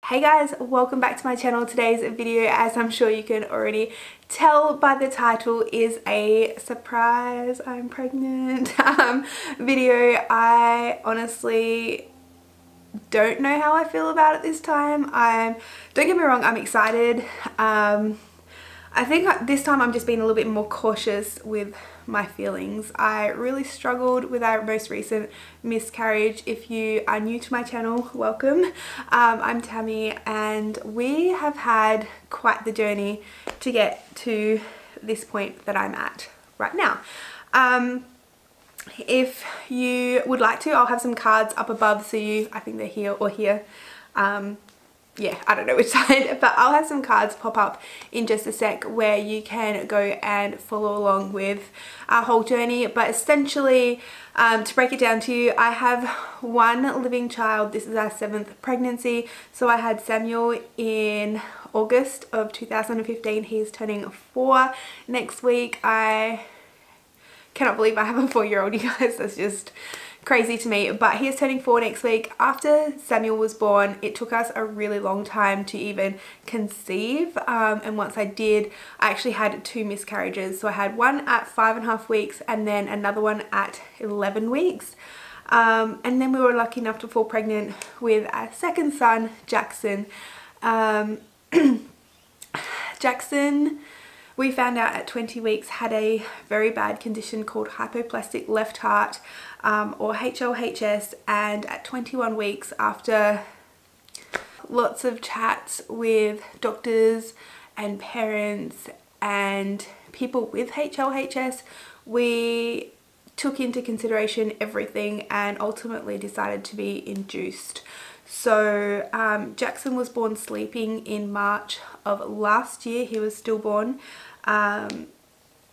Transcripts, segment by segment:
Hey guys, welcome back to my channel. Today's video, as I'm sure you can already tell by the title, is a surprise I'm pregnant video. I honestly don't know how I feel about it this time. Don't get me wrong, I'm excited. I think this time I'm just being a little bit more cautious with my feelings. I really struggled with our most recent miscarriage. If you are new to my channel, welcome. I'm Tammie and we have had quite the journey to get to this point that I'm at right now. If you would like to, I'll have some cards up above so I think they're here or here. Yeah, I don't know which side, but I'll have some cards pop up in just a sec where you can go and follow along with our whole journey. But essentially, to break it down to you, I have one living child. This is our 7th pregnancy. So I had Samuel in August of 2015. He's turning 4 next week. I cannot believe I have a 4-year-old, you guys. That's just crazy to me, but he is turning 4 next week. After Samuel was born, it took us a really long time to even conceive, and once I did, I actually had 2 miscarriages. So I had one at 5.5 weeks and then another one at 11 weeks, and then we were lucky enough to fall pregnant with our second son, Jackson. Jackson, we found out at 20 weeks, had a very bad condition called hypoplastic left heart, or HLHS, and at 21 weeks, after lots of chats with doctors and parents and people with HLHS, we took into consideration everything and ultimately decided to be induced. So Jackson was born sleeping in March of last year. He was stillborn.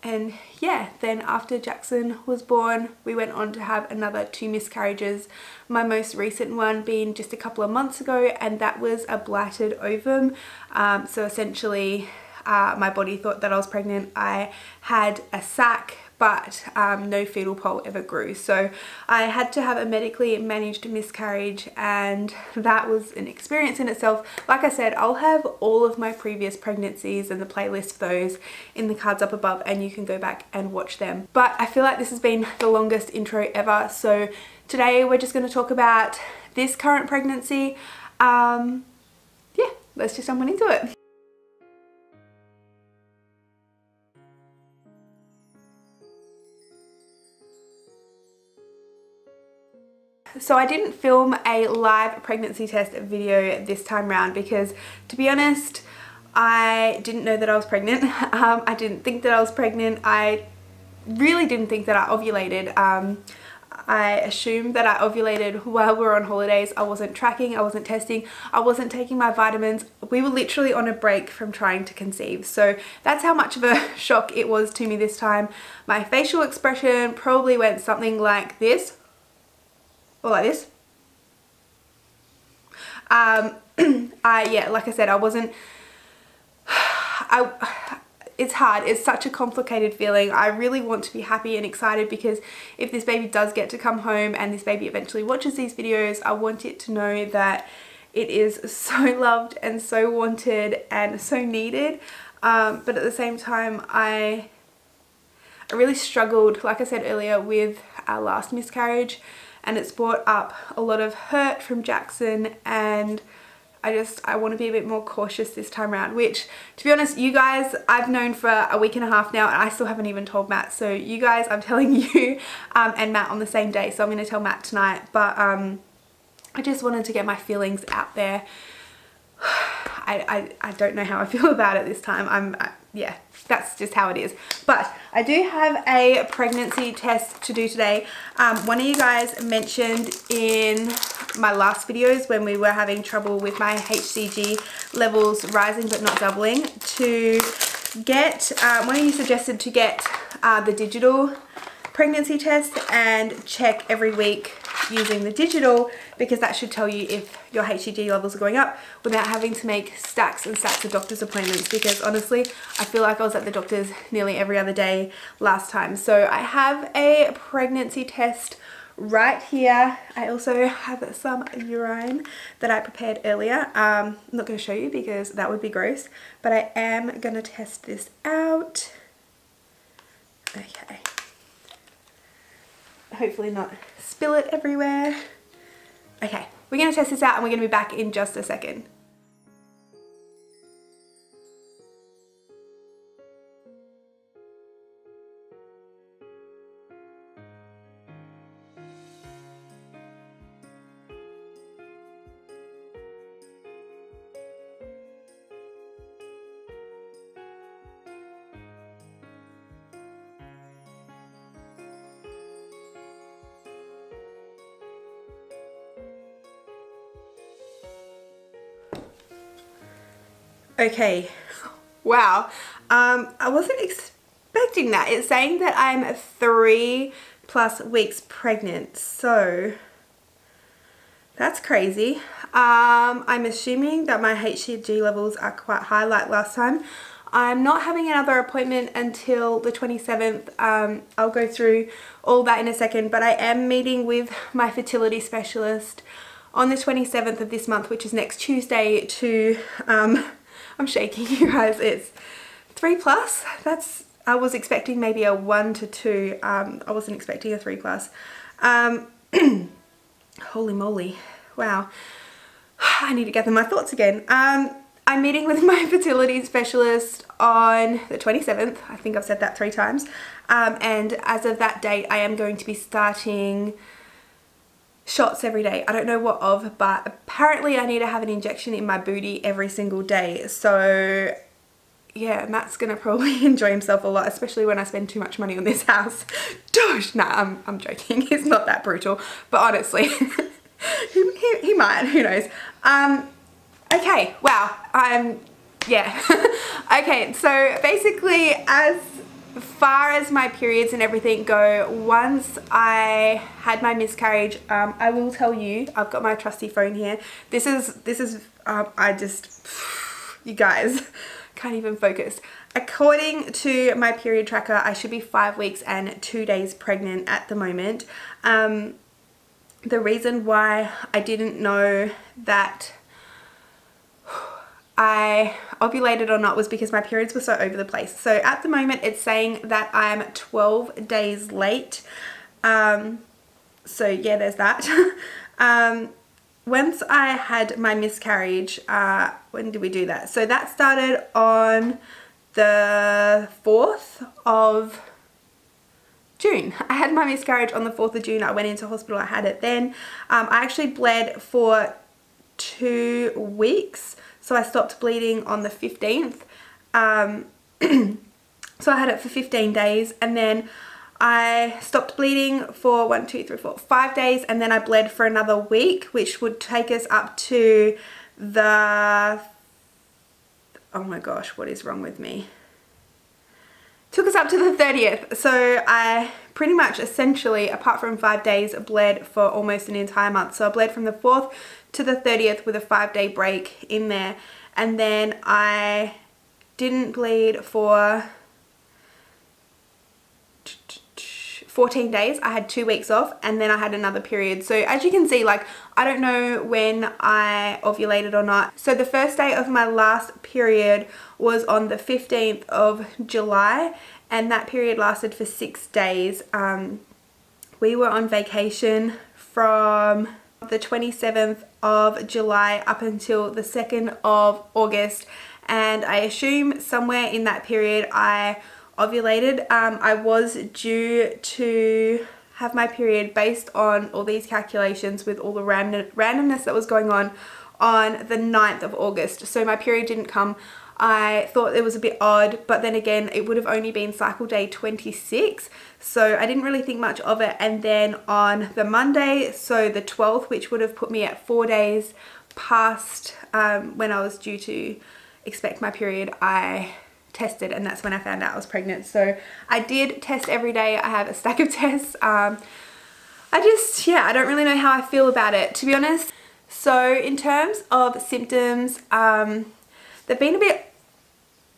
And yeah, then after Jackson was born, we went on to have another 2 miscarriages. My most recent one being just a couple of months ago, and that was a blighted ovum. So essentially, my body thought that I was pregnant. I had a sac, but no fetal pole ever grew. So I had to have a medically managed miscarriage, and that was an experience in itself. Like I said, I'll have all of my previous pregnancies and the playlist for those in the cards up above, and you can go back and watch them. But I feel like this has been the longest intro ever. So today we're just going to talk about this current pregnancy. Yeah, let's just jump on into it. So I didn't film a live pregnancy test video this time around because, to be honest, I didn't know that I was pregnant. I didn't think that I was pregnant. I really didn't think that I ovulated. I assumed that I ovulated while we were on holidays. I wasn't tracking, I wasn't testing, I wasn't taking my vitamins. We were literally on a break from trying to conceive. So that's how much of a shock it was to me this time. My facial expression probably went something like this. Or like this. Yeah, like I said, I wasn't, it's hard. It's such a complicated feeling. I really want to be happy and excited because if this baby does get to come home and this baby eventually watches these videos, I want it to know that it is so loved and so wanted and so needed. But at the same time, I really struggled, like I said earlier, with our last miscarriage. And it's brought up a lot of hurt from Jackson, and I want to be a bit more cautious this time around, which, to be honest, you guys, I've known for a week and a half now, and I still haven't even told Matt. So you guys, I'm telling you and Matt on the same day, so I'm going to tell Matt tonight. But I just wanted to get my feelings out there. I don't know how I feel about it this time. Yeah, that's just how it is. But I do have a pregnancy test to do today. One of you guys mentioned in my last videos when we were having trouble with my HCG levels rising but not doubling, to get, one of you suggested to get the digital pregnancy test and check every week using the digital, because that should tell you if your HCG levels are going up without having to make stacks and stacks of doctor's appointments, because honestly I feel like I was at the doctor's nearly every other day last time. So I have a pregnancy test right here. I also have some urine that I prepared earlier. I'm not going to show you because that would be gross, but I am going to test this out. Okay. Hopefully not spill it everywhere. Okay, we're going to test this out and we're going to be back in just a second. Okay, wow, I wasn't expecting that. It's saying that I'm 3+ weeks pregnant, so that's crazy. I'm assuming that my HCG levels are quite high like last time. I'm not having another appointment until the 27th. I'll go through all that in a second, but I am meeting with my fertility specialist on the 27th of this month, which is next Tuesday, to I'm shaking, you guys. It's 3+. That's, I was expecting maybe a 1 to 2. I wasn't expecting a 3+. Holy moly. Wow. I need to gather my thoughts again. I'm meeting with my fertility specialist on the 27th. I think I've said that 3 times. And as of that date, I am going to be starting shots every day. I don't know what of, but apparently I need to have an injection in my booty every single day. So yeah, Matt's gonna probably enjoy himself a lot, especially when I spend too much money on this house. Dosh! Nah, I'm joking. It's not that brutal, but honestly, he might. Who knows? Okay. Wow. Yeah. Okay. So basically, as far as my periods and everything go, once I had my miscarriage, I will tell you, I've got my trusty phone here. This is you guys, can't even focus. According to my period tracker, I should be 5 weeks and 2 days pregnant at the moment. The reason why I didn't know that I ovulated or not was because my periods were so over the place. So at the moment it's saying that I'm 12 days late. So yeah, there's that. Once I had my miscarriage, when did we do that? So that started on the 4th of June. I had my miscarriage on the 4th of June. I went into hospital, I had it then. I actually bled for 2 weeks. So I stopped bleeding on the 15th. So I had it for 15 days, and then I stopped bleeding for 1, 2, 3, 4, 5 days, and then I bled for another week, which would take us up to the, oh my gosh, what is wrong with me? Took us up to the 30th. So I pretty much essentially, apart from 5 days, bled for almost an entire month. So I bled from the 4th to the 30th with a 5-day break in there, and then I didn't bleed for 14 days. I had 2 weeks off, and then I had another period. So as you can see, like, I don't know when I ovulated or not. So the first day of my last period was on the 15th of July, and that period lasted for 6 days. We were on vacation from the 27th of July up until the 2nd of August, and I assume somewhere in that period I ovulated. I was due to have my period based on all these calculations with all the randomness that was going on the 9th of August. So my period didn't come. I thought it was a bit odd, but then again, it would have only been cycle day 26, so I didn't really think much of it. And then on the Monday, so the 12th, which would have put me at 4 days past when I was due to expect my period, I tested, and that's when I found out I was pregnant. So I did test every day. I have a stack of tests. I don't really know how I feel about it, to be honest. So in terms of symptoms, they've been a bit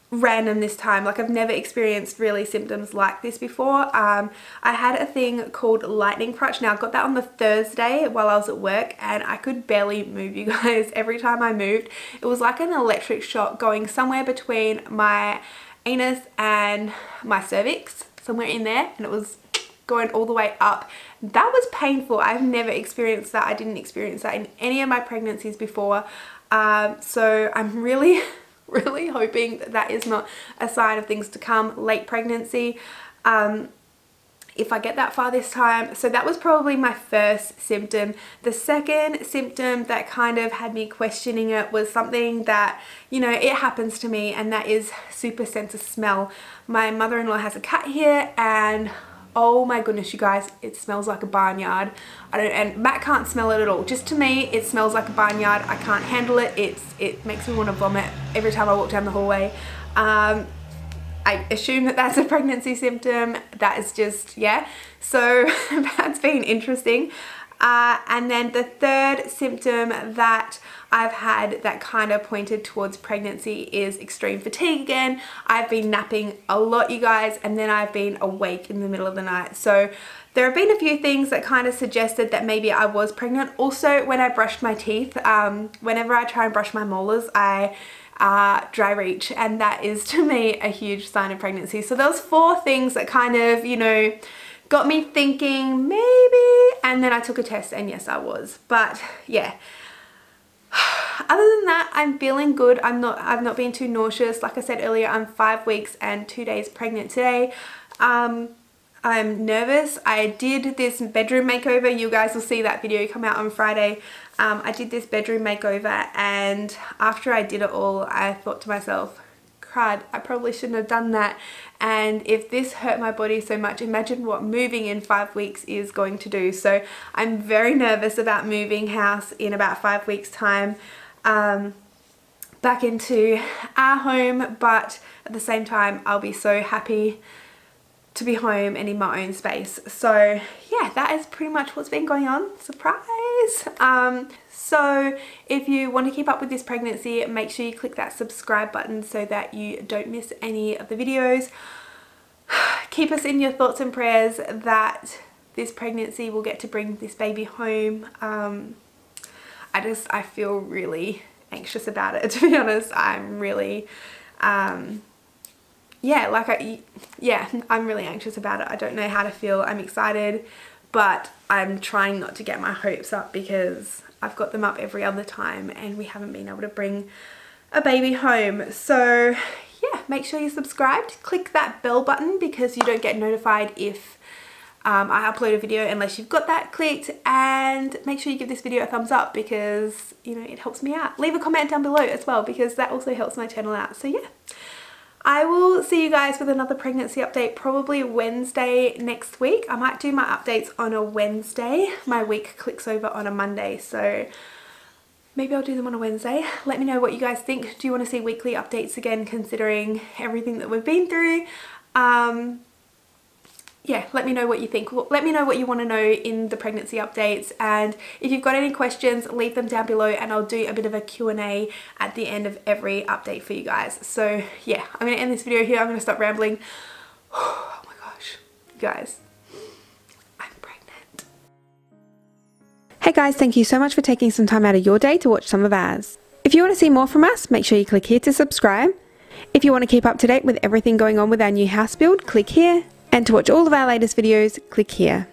random this time. Like, I've never experienced really symptoms like this before. I had a thing called lightning crutch. Now, I got that on the Thursday while I was at work, and I could barely move, you guys. Every time I moved, it was like an electric shock going somewhere between my anus and my cervix, somewhere in there, and it was going all the way up. That was painful. I've never experienced that. I didn't experience that in any of my pregnancies before. So I'm really hoping that that is not a sign of things to come late pregnancy, if I get that far this time. So that was probably my first symptom. The second symptom that kind of had me questioning it was something that, you know, it happens to me, and that is super sense of smell. My mother-in-law has a cat here, and oh my goodness, you guys, it smells like a barnyard. And Matt can't smell it at all. Just to me, it smells like a barnyard. I can't handle it. It makes me want to vomit every time I walk down the hallway. I assume that that's a pregnancy symptom. That is just, yeah. So that's been interesting. And then the third symptom that I've had that kind of pointed towards pregnancy is extreme fatigue again. I've been napping a lot, you guys, and then I've been awake in the middle of the night. So there have been a few things that kind of suggested that maybe I was pregnant. Also, when I brushed my teeth, whenever I try and brush my molars, I dry reach, and that is to me a huge sign of pregnancy. So those 4 things that kind of, you know, got me thinking maybe, and then I took a test, and yes, I was. But yeah, other than that, I'm feeling good. I've not been too nauseous. Like I said earlier, I'm 5 weeks and 2 days pregnant today. I'm nervous. I did this bedroom makeover. You guys will see that video come out on Friday. I did this bedroom makeover, and after I did it all, I thought to myself, crud, I probably shouldn't have done that. And if this hurt my body so much, imagine what moving in 5 weeks is going to do. So I'm very nervous about moving house in about 5 weeks time, back into our home, but at the same time I'll be so happy to be home and in my own space. So yeah, that is pretty much what's been going on. Surprise! So if you want to keep up with this pregnancy, make sure you click that subscribe button so that you don't miss any of the videos. Keep us in your thoughts and prayers that this pregnancy will get to bring this baby home. I feel really anxious about it, to be honest. I'm really I'm really anxious about it. I don't know how to feel. I'm excited, but I'm trying not to get my hopes up because I've got them up every other time and we haven't been able to bring a baby home. So yeah, make sure you're subscribed. Click that bell button because you don't get notified if I upload a video unless you've got that clicked, and make sure you give this video a thumbs up because, you know, it helps me out. Leave a comment down below as well because that also helps my channel out. So yeah, I will see you guys with another pregnancy update probably Wednesday next week. I might do my updates on a Wednesday. My week clicks over on a Monday, so maybe I'll do them on a Wednesday. Let me know what you guys think. Do you want to see weekly updates again, considering everything that we've been through? Yeah, let me know what you think. Let me know what you want to know in the pregnancy updates, and if you've got any questions, leave them down below and I'll do a bit of a Q&A at the end of every update for you guys. So yeah, I'm going to end this video here. I'm going to stop rambling. Oh my gosh, you guys, I'm pregnant. Hey guys, thank you so much for taking some time out of your day to watch some of ours. If you want to see more from us, make sure you click here to subscribe. If you want to keep up to date with everything going on with our new house build, click here. And to watch all of our latest videos, click here.